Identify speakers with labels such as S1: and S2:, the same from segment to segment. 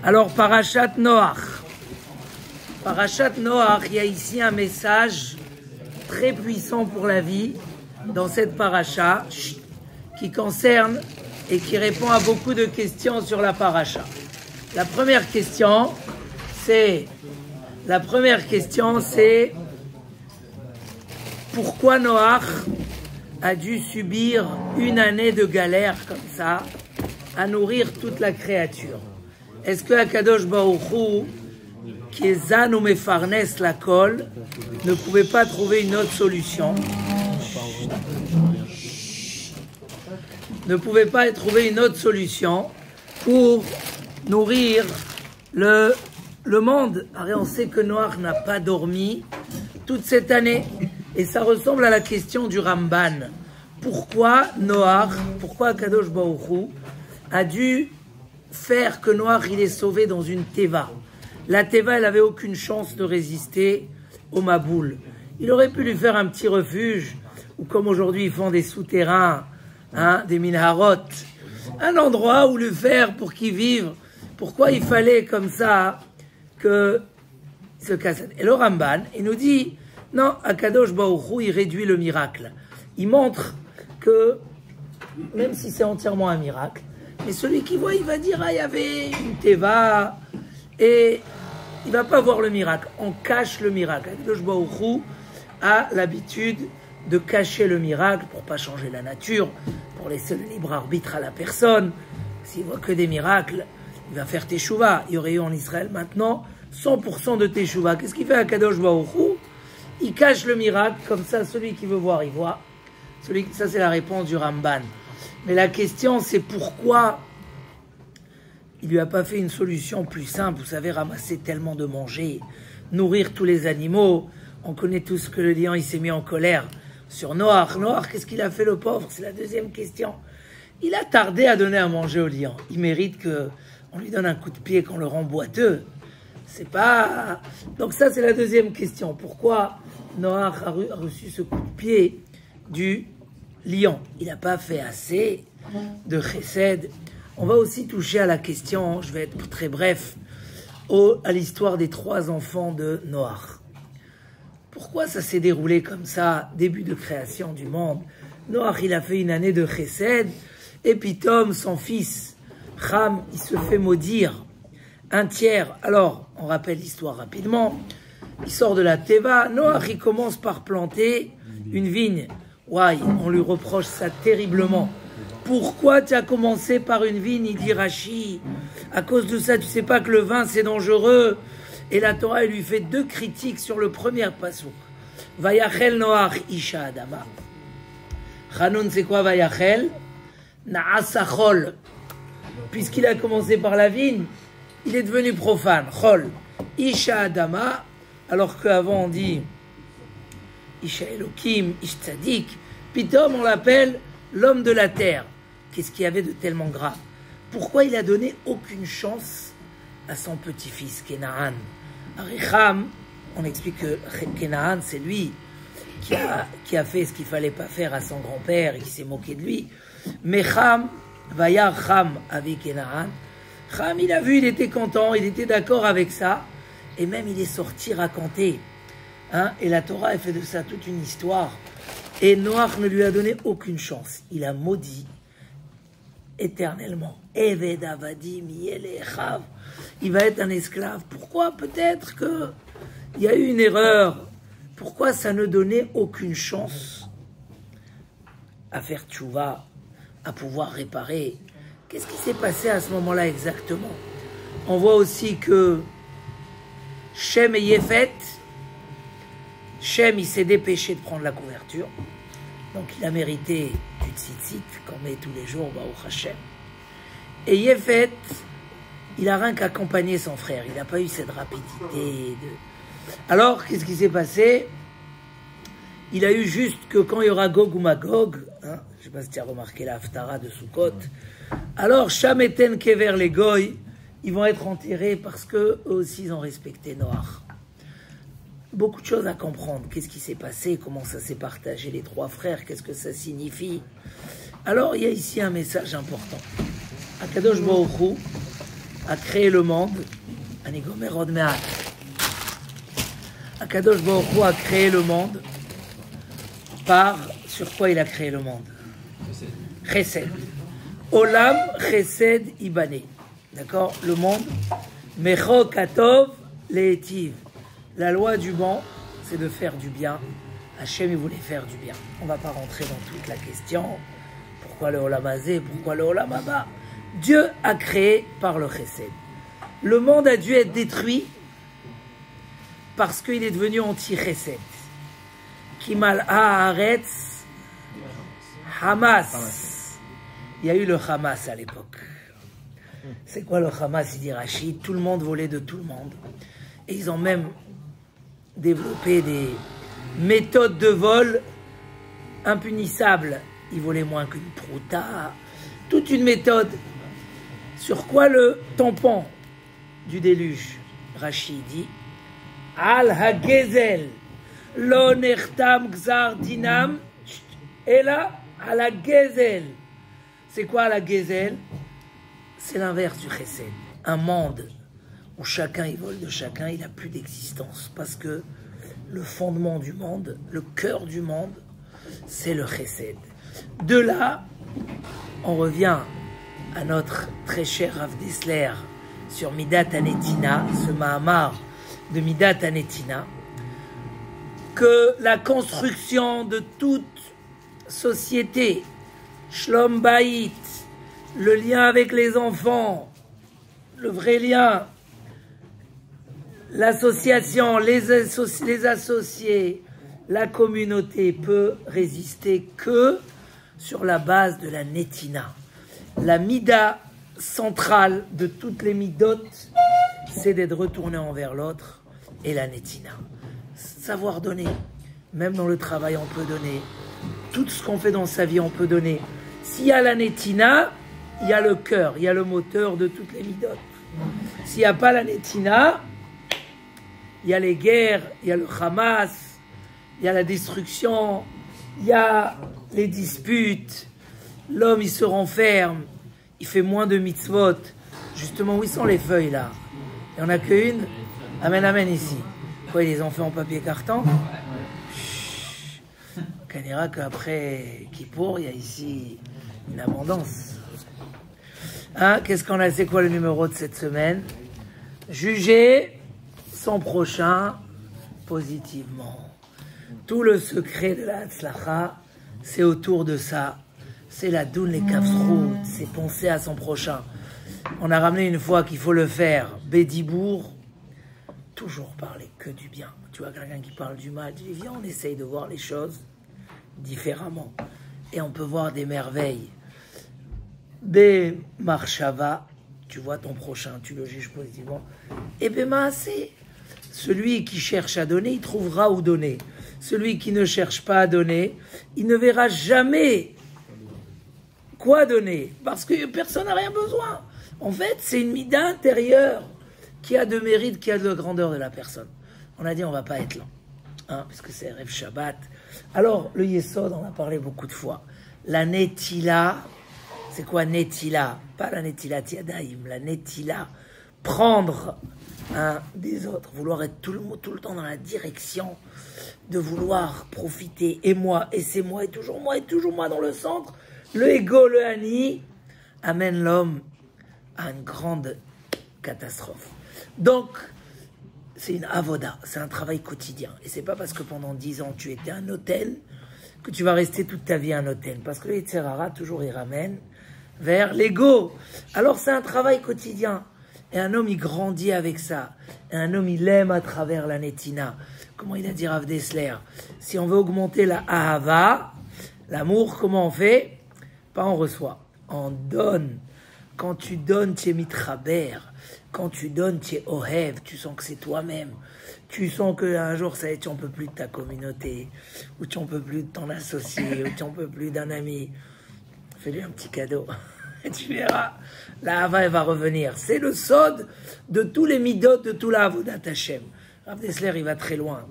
S1: Alors, Parashat Noach. Parashat Noach, il y a ici un message très puissant pour la vie dans cette paracha qui concerne et qui répond à beaucoup de questions sur la paracha. La première question, c'est pourquoi Noach a dû subir une année de galère comme ça à nourrir toute la créature. Est-ce que Akadosh Baruch Hu, qui est Zan ou Mefarnes la Kol, ne pouvait pas trouver une autre solution? Ne pouvait pas trouver une autre solution pour nourrir le monde. Alors on sait que Noach n'a pas dormi toute cette année. Et ça ressemble à la question du Ramban. Pourquoi Noach, pourquoi Kadosh Baruch Hu a dû faire que Noach il est sauvé dans une teva? La teva, elle n'avait aucune chance de résister au Maboul. Il aurait pu lui faire un petit refuge, ou comme aujourd'hui ils font des souterrains, des minharot, un endroit où le faire pour qu'il vive. Pourquoi il fallait comme ça que se casse? Et le Ramban, il nous dit, non, Akadosh Baruch Hu, il réduit le miracle. Il montre que, même si c'est entièrement un miracle, mais celui qui voit, il va dire, il y avait une teva, et il va pas voir le miracle. On cache le miracle. Akadosh Baruch Hu a l'habitude de cacher le miracle pour pas changer la nature, pour laisser le libre arbitre à la personne. S'il voit que des miracles, il va faire teshuva. Il y aurait eu en Israël maintenant 100% de teshuva. Qu'est-ce qu'il fait Akadosh Baruch Hu? Il cache le miracle, comme ça, celui qui veut voir, il voit. Ça, c'est la réponse du Ramban. Mais la question, c'est pourquoi il lui a pas fait une solution plus simple. Vous savez, ramasser tellement de manger, nourrir tous les animaux. On connaît tous que le lion, il s'est mis en colère sur Noach. Noach, qu'est-ce qu'il a fait, le pauvre? C'est la deuxième question. Il a tardé à donner à manger au lion. Il mérite qu'on lui donne un coup de pied, qu'on le rend boiteux. C'est pas... Donc ça, c'est la deuxième question. Pourquoi Noach a reçu ce coup de pied du lion? Il n'a pas fait assez de chesed. On va aussi toucher à la question, je vais être très bref, à l'histoire des 3 enfants de Noach. Pourquoi ça s'est déroulé comme ça, début de création du monde? Noach, il a fait une année de chesed, et puis Tom, son fils, Ham, il se fait maudire. Un tiers, alors, on rappelle l'histoire rapidement, il sort de la teva, Noach, il commence par planter une vigne. Ouais, on lui reproche ça terriblement. Pourquoi tu as commencé par une vigne? Il dit Rashi, à cause de ça, tu sais pas que le vin c'est dangereux. Et la Torah, elle lui fait 2 critiques sur le premier passouk. Vayachel Noach Isha Adama. Hanoun, c'est quoi Vayachel? Naasachol. Puisqu'il a commencé par la vigne, il est devenu profane. Chol. Isha Adama. Alors qu'avant on dit Isha Elokim, Ish Tzadik. Pitom, on l'appelle l'homme de la terre. Qu'est-ce qu'il y avait de tellement grave? Pourquoi il a donné aucune chance à son petit-fils, Kenaan? Aricham, on explique que Kenaan, c'est lui qui a fait ce qu'il fallait pas faire à son grand-père et qui s'est moqué de lui. Mais Cham, Vayar Cham avec Kenaan. Cham, il a vu, il était content, il était d'accord avec ça. Et même il est sorti raconter. Et la Torah, elle fait de ça toute une histoire. Et Noach ne lui a donné aucune chance. Il a maudit éternellement. Eved avadim yelechav. Il va être un esclave. Pourquoi? Peut-être qu'il y a eu une erreur. Pourquoi ça ne donnait aucune chance à faire tchouva, à pouvoir réparer? Qu'est-ce qui s'est passé à ce moment-là exactement? On voit aussi que Shem et Yefet, Shem, il s'est dépêché de prendre la couverture. Donc, il a mérité du tzitzit qu'on met tous les jours, Baruch Hashem. Et Yefet, il a rien qu'accompagné son frère. Il n'a pas eu cette rapidité. Alors, qu'est-ce qui s'est passé? Il a eu juste que quand il y aura Gog ou Magog, je ne sais pas si tu as remarqué la Haftara de Sukkot, alors, Shameten Kever les Goy, ils vont être enterrés parce qu'eux aussi, ils ont respecté Noach. Beaucoup de choses à comprendre. Qu'est-ce qui s'est passé? Comment ça s'est partagé les 3 frères? Qu'est-ce que ça signifie? Alors, il y a ici un message important. Akadosh Baruch Hu, a créé le monde. Akadosh Baruch Hu a créé le monde sur quoi il a créé le monde? Chesed. Olam Chesed Ibane. D'accord? Le monde. Mecho Katov Leetiv. La loi du bon, c'est de faire du bien. Hachem, il voulait faire du bien. On ne va pas rentrer dans toute la question. Pourquoi le Olam Hazé? Pourquoi le Olam Haba? Dieu a créé par le Chesed. Le monde a dû être détruit parce qu'il est devenu anti-Chesed. Kimal Haaretz Hamas. Il y a eu le Hamas à l'époque. C'est quoi le Hamas? Il dit Rachid, tout le monde volait de tout le monde. Et ils ont même développé des méthodes de vol impunissables. Ils volaient moins qu'une prouta. Toute une méthode. Sur quoi le tampon du déluge? Rachid dit Al Hagezel Lo Nertam Gzar Dinam Ela Al Hagezel. C'est quoi la Gezel? C'est l'inverse du Chesed. Un monde où chacun il vole de chacun, il n'a plus d'existence. Parce que le fondement du monde, le cœur du monde, c'est le Chesed. De là, on revient à notre très cher Rav Dessler sur Midat Hanetina, ce Mahamar de Midat Hanetina, que la construction de toute société, Shlom Bayit, le lien avec les enfants, le vrai lien, l'association, les associés, la communauté peut résister que sur la base de la Netina. La Mida centrale de toutes les Midot, c'est d'être retourné envers l'autre et la Netina. Savoir donner, même dans le travail on peut donner, tout ce qu'on fait dans sa vie on peut donner. S'il y a la Netina, il y a le cœur, il y a le moteur de toutes les Midot. S'il n'y a pas la Netina, il y a les guerres, il y a le Hamas, il y a la destruction, il y a les disputes, l'homme il se renferme, il fait moins de mitzvot. Justement, où sont les feuilles là? Il n'y en a qu'une. Amen, amen ici. Quoi, les ont fait en papier carton? On dira qu'après Kippour, il y a ici une abondance. Hein? Qu'est-ce qu'on a? C'est quoi le numéro de cette semaine? Juger son prochain positivement. Tout le secret de la Hatzlacha, c'est autour de ça. C'est la doun les kafrout, c'est penser à son prochain. On a ramené une fois qu'il faut le faire. Bédibourg, toujours parler que du bien. Tu vois quelqu'un qui parle du mal, tu dis viens, on essaye de voir les choses différemment. Et on peut voir des merveilles. Bé marchava, tu vois ton prochain, tu le juges positivement. Et bé maasé, celui qui cherche à donner, il trouvera où donner. Celui qui ne cherche pas à donner, il ne verra jamais quoi donner. Parce que personne n'a rien besoin. En fait, c'est une mida intérieure qui a de mérite, qui a de grandeur de la personne. On a dit on va pas être lent, hein, parce que c'est Rêve Shabbat. Alors, le Yesod, on a parlé beaucoup de fois. La Netila, c'est quoi Netila? Pas la Netila Tiadaïm, la Netila. Prendre des autres, vouloir être tout le temps dans la direction de vouloir profiter, et moi, et c'est moi, et toujours moi dans le centre. Le ego, le hani, amène l'homme à une grande catastrophe. Donc, c'est une avoda, c'est un travail quotidien. Et c'est pas parce que pendant 10 ans tu étais un hôtel que tu vas rester toute ta vie un hôtel. Parce que le Yetzer Hara, toujours, il ramène vers l'ego. Alors, c'est un travail quotidien. Et un homme, il grandit avec ça. Et un homme, il aime à travers la netina. Comment il a dit Rav Dessler? Si on veut augmenter la ahava, l'amour, comment on fait? Pas on reçoit, on donne. Quand tu donnes, tu es mitraber. Quand tu donnes, tu es ohev. Tu sens que c'est toi-même. Tu sens qu'un jour, ça y est, tu n'en peux plus de ta communauté. Ou tu n'en peux plus de ton associé. Ou tu n'en peux plus d'un ami. Fais-lui un petit cadeau. Et tu verras, la hava, elle va revenir. C'est le sod de tous les midot, de tout la avodat Hashem. Rav Dessler, il va très loin.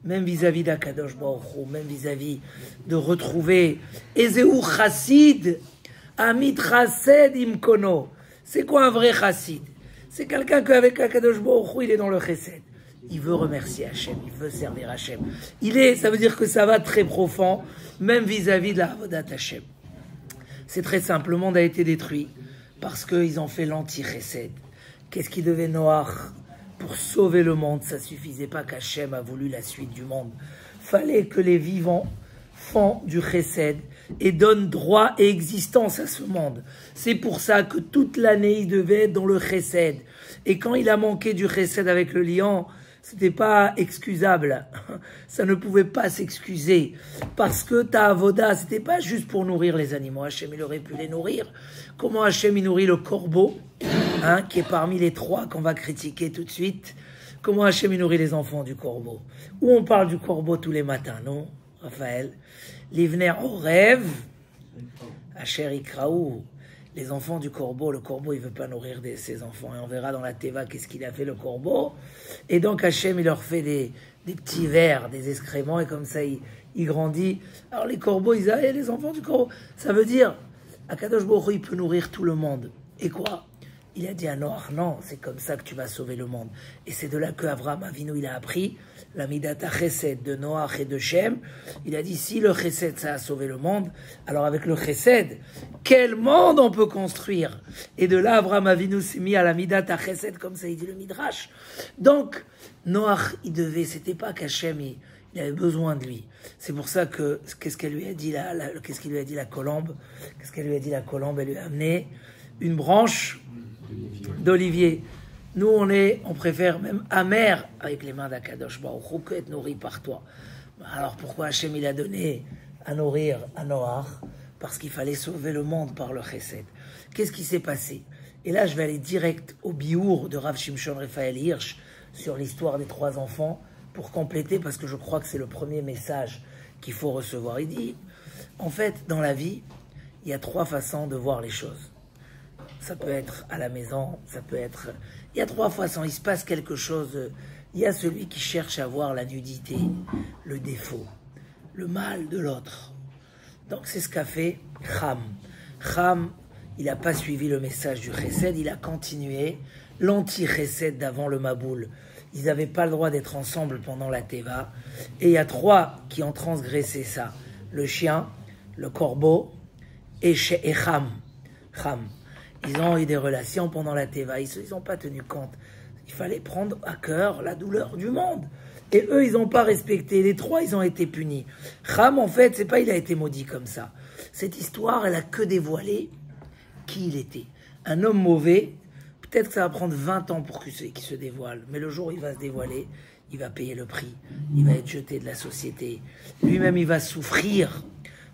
S1: Même vis-à-vis d'Akadosh Baruch Hu, même vis-à-vis de retrouver Ezeu Chassid, Amit Chased Imkono. C'est quoi un vrai chassid? C'est quelqu'un qu'avec Akadosh Baruch Hu, il est dans le chesed. Il veut remercier Hachem, il veut servir Hachem. Ça veut dire que ça va très profond, même vis-à-vis de la Avodat Hachem. C'est très simple, le monde a été détruit parce qu'ils ont fait l'anti-chesed. Qu'est-ce qui devait Noach pour sauver le monde? Ça suffisait pas qu'Hachem a voulu la suite du monde. Fallait que les vivants font du chesed et donnent droit et existence à ce monde. C'est pour ça que toute l'année, il devait être dans le chesed. Et quand il a manqué du chesed avec le lion, c'était pas excusable. Ça ne pouvait pas s'excuser. Parce que ta avoda, c'était pas juste pour nourrir les animaux. Hachem, il aurait pu les nourrir. Comment Hachem, il nourrit le corbeau, qui est parmi les 3 qu'on va critiquer tout de suite. Comment Hachem, il nourrit les enfants du corbeau. Où on parle du corbeau tous les matins, non, Raphaël? L'Ivner au rêve, Asher Ikraou, les enfants du corbeau. Le corbeau, il veut pas nourrir ses enfants. Et on verra dans la Teva qu'est-ce qu'il a fait, le corbeau. Et donc Hachem, il leur fait des petits vers, des excréments, et comme ça, il grandit. Alors les corbeaux, ils disent, les enfants du corbeau. Ça veut dire, Akadosh Baruch Hu, il peut nourrir tout le monde. Et quoi? Il a dit à Noach, non, c'est comme ça que tu vas sauver le monde. Et c'est de là que Avraham Avinu, il a appris la Midata Chesed de Noach et de Shem. Il a dit, si le Chesed, ça a sauvé le monde, alors avec le Chesed, quel monde on peut construire? Et de là, Avraham Avinu s'est mis à la Midata Chesed, comme ça il dit le Midrash. Donc, Noach, c'était pas qu'Hachem, il avait besoin de lui. C'est pour ça que, qu'est-ce qu'elle lui a dit qu'est-ce qu'il lui a dit la colombe? Qu'est-ce qu'elle lui a dit la colombe? Elle lui a amené une branche d'olivier. Nous, on préfère même amer avec les mains d'Akadosh Baruch Hu que être nourri par toi. Alors pourquoi Hachem il a donné à nourrir à Noach? Parce qu'il fallait sauver le monde par le chesed. Qu'est-ce qui s'est passé? Et là, je vais aller direct au biour de Rav Shimshon Raphaël Hirsch sur l'histoire des 3 enfants pour compléter, parce que je crois que c'est le premier message qu'il faut recevoir. Il dit, en fait, dans la vie, il y a 3 façons de voir les choses. Ça peut être à la maison, ça peut être... Il y a 3 façons, il se passe quelque chose. Il y a celui qui cherche à voir la nudité, le défaut, le mal de l'autre. Donc c'est ce qu'a fait Cham. Cham, il n'a pas suivi le message du Chesed, il a continué l'anti-Chesed d'avant le Maboul. Ils n'avaient pas le droit d'être ensemble pendant la Teva. Et il y a 3 qui ont transgressé ça. Le chien, le corbeau et Cham. Cham. Ils ont eu des relations pendant la Teva. Ils n'ont pas tenu compte. Il fallait prendre à cœur la douleur du monde. Et eux, ils n'ont pas respecté. Les 3, ils ont été punis. Cham, en fait, c'est pas il a été maudit comme ça. Cette histoire, elle a que dévoilé qui il était. Un homme mauvais, peut-être que ça va prendre 20 ans pour qu'il se dévoile. Mais le jour où il va se dévoiler, il va payer le prix. Il va être jeté de la société. Lui-même, il va souffrir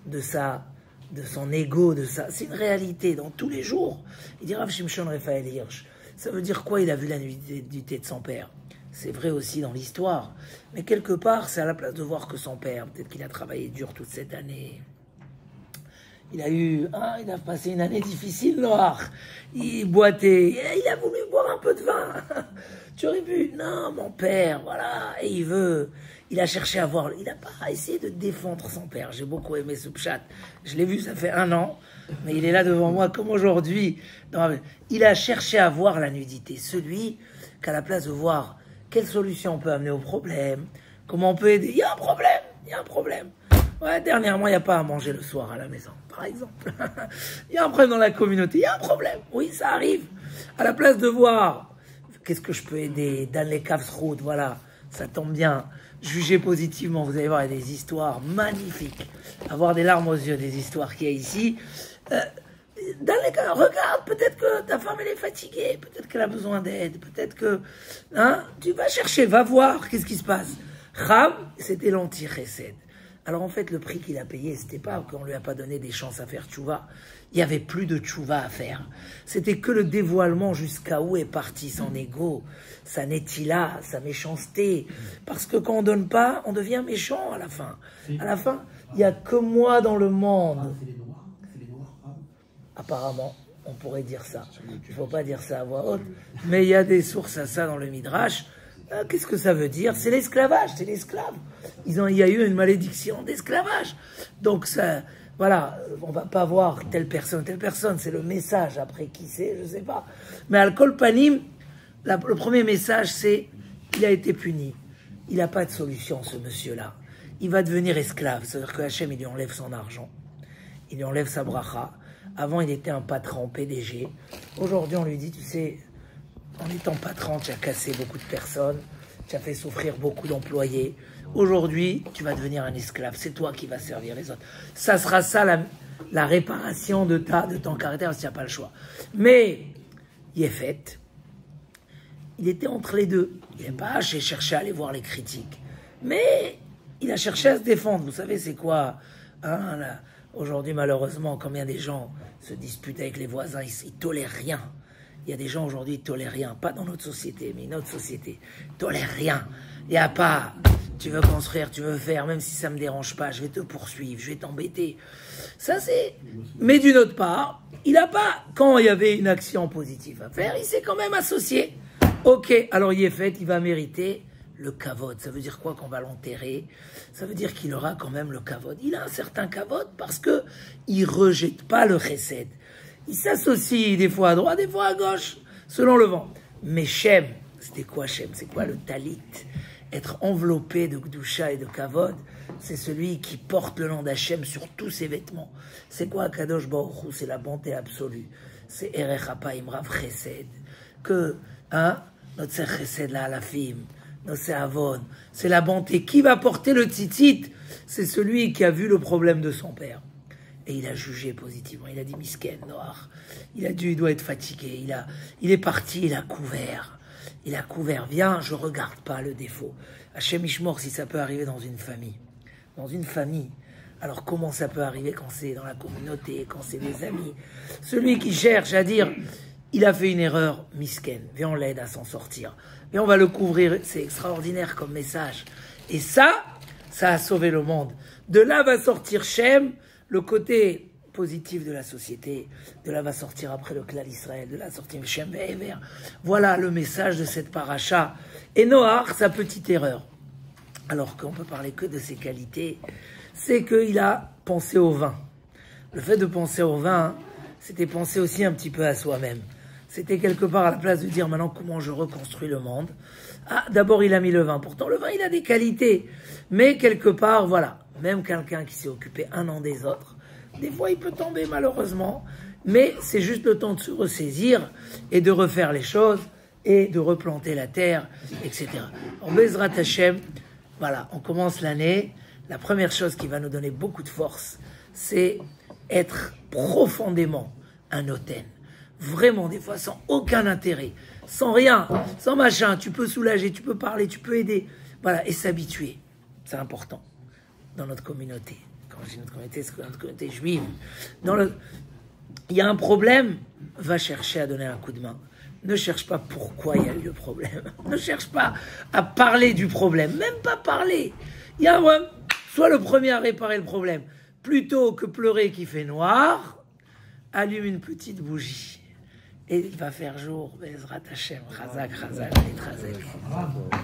S1: de son ego, de ça. C'est une réalité dans tous les jours. Il dit Rav Shimshon Raphaël Hirsch. Ça veut dire quoi? Il a vu la nudité de son père. C'est vrai aussi dans l'histoire. Mais quelque part, c'est à la place de voir que son père, peut-être qu'il a travaillé dur toute cette année. Il a passé une année difficile, Noach. Il boitait. Il a voulu boire un peu de vin. Tu aurais pu? Non, mon père, voilà. Et il a cherché à voir. Il n'a pas essayé de défendre son père. J'ai beaucoup aimé ce pshat. Je l'ai vu, ça fait 1 an. Mais il est là devant moi comme aujourd'hui. Il a cherché à voir la nudité. Celui qu'à la place de voir quelle solution on peut amener au problème, comment on peut aider. Il y a un problème. Ouais, dernièrement, il n'y a pas à manger le soir à la maison, par exemple. Il y a un problème dans la communauté. Il y a un problème. Oui, ça arrive. À la place de voir qu'est-ce que je peux aider dans les caves routes, voilà, ça tombe bien. Jugez positivement, vous allez voir, il y a des histoires magnifiques. Avoir des larmes aux yeux, des histoires qu'il y a ici. Dans les cas, regarde, peut-être que ta femme elle est fatiguée, peut-être qu'elle a besoin d'aide, peut-être que... tu vas chercher, va voir, qu'est-ce qui se passe. Cham, c'était l'anti-chesed. Alors en fait, le prix qu'il a payé, c'était pas qu'on lui a pas donné des chances à faire tchouva. Il y avait plus de tchouva à faire. C'était que le dévoilement jusqu'à où est parti son ego, sa netila, sa méchanceté. Parce que quand on donne pas, on devient méchant à la fin. À la fin, il y a que moi dans le monde. Apparemment, on pourrait dire ça. Il faut pas dire ça à voix haute. Mais il y a des sources à ça dans le Midrash. Qu'est-ce que ça veut dire? C'est l'esclavage, c'est l'esclave. Il y a eu une malédiction d'esclavage. Donc ça, voilà, on va pas voir telle personne, c'est le message, après qui c'est, je sais pas. Mais Al-Kol Panim, le premier message, c'est il a été puni. Il n'a pas de solution, ce monsieur-là. Il va devenir esclave, c'est-à-dire que Hachem, il lui enlève son argent, il lui enlève sa bracha. Avant, il était un patron, PDG. Aujourd'hui, on lui dit, tu sais, en étant patron, tu as cassé beaucoup de personnes, tu as fait souffrir beaucoup d'employés. Aujourd'hui, tu vas devenir un esclave. C'est toi qui vas servir les autres. Ça sera ça la réparation de ton caractère, si tu n'as pas le choix. Mais, Yefet, il était entre les deux. Il n'a pas cherché à aller voir les critiques. Mais, il a cherché à se défendre. Vous savez, c'est quoi hein, aujourd'hui, malheureusement, combien des gens se disputent avec les voisins, ils tolèrent rien. Il y a des gens aujourd'hui qui tolèrent rien. Pas dans notre société, mais notre société. Ils tolèrent rien. Il n'y a pas... Tu veux construire, tu veux faire, même si ça ne me dérange pas, je vais te poursuivre, je vais t'embêter. Ça, c'est... Mais d'une autre part, il n'a pas, quand il y avait une action positive à faire, il s'est quand même associé. Ok, alors il est fait, il va mériter le kavod. Ça veut dire quoi qu'on va l'enterrer? Ça veut dire qu'il aura quand même le kavod. Il a un certain kavod parce que il rejette pas le chesed. Il s'associe des fois à droite, des fois à gauche, selon le vent. Mais Shem, c'était quoi Shem? C'est quoi le talit? Être enveloppé de Gdusha et de Kavod, c'est celui qui porte le nom d'Hachem sur tous ses vêtements. C'est quoi Kadosh Baruch Hu? C'est la bonté absolue. C'est Erech Hapaim Rav Chesed. Que, notre Chesed la Alafim, notre Avon, c'est la bonté. Qui va porter le tzitzit? C'est celui qui a vu le problème de son père. Et il a jugé positivement. Il a dit Misken, Noir. Il doit être fatigué. Il est parti, il a couvert. Il a couvert, viens, je regarde pas le défaut. Hachem Ishmor, si ça peut arriver dans une famille. Dans une famille. Alors comment ça peut arriver quand c'est dans la communauté, quand c'est des amis? Celui qui cherche à dire, il a fait une erreur, misken, viens on l'aide à s'en sortir. Et on va le couvrir, c'est extraordinaire comme message. Et ça a sauvé le monde. De là va sortir Shem, le côté positif de la société, de là va sortir après le clan d'Israël, de là sortir Shem Ve'ever. Voilà le message de cette paracha. Et Noach, sa petite erreur, alors qu'on peut parler que de ses qualités, c'est qu'il a pensé au vin. Le fait de penser au vin, c'était penser aussi un petit peu à soi-même. C'était quelque part à la place de dire maintenant comment je reconstruis le monde. Ah, d'abord il a mis le vin. Pourtant le vin il a des qualités. Mais quelque part, voilà, même quelqu'un qui s'est occupé un an des autres, des fois, il peut tomber malheureusement, mais c'est juste le temps de se ressaisir et de refaire les choses et de replanter la terre, etc. En Bezrat Hashem, voilà, on commence l'année. La première chose qui va nous donner beaucoup de force, c'est être profondément un hôtel. Vraiment, des fois, sans aucun intérêt, sans rien, sans machin. Tu peux soulager, tu peux parler, tu peux aider. Voilà, et s'habituer. C'est important dans notre communauté. Quand je dis notre communauté, c'est notre communauté juive. Il y a un problème, va chercher à donner un coup de main. Ne cherche pas pourquoi il y a eu le problème. Ne cherche pas à parler du problème. Même pas parler. Il y a un problème. Sois le premier à réparer le problème. Plutôt que pleurer qu'il fait noir, allume une petite bougie. Et il va faire jour. Bezrat Hashem. Chazak, chazak, chazak.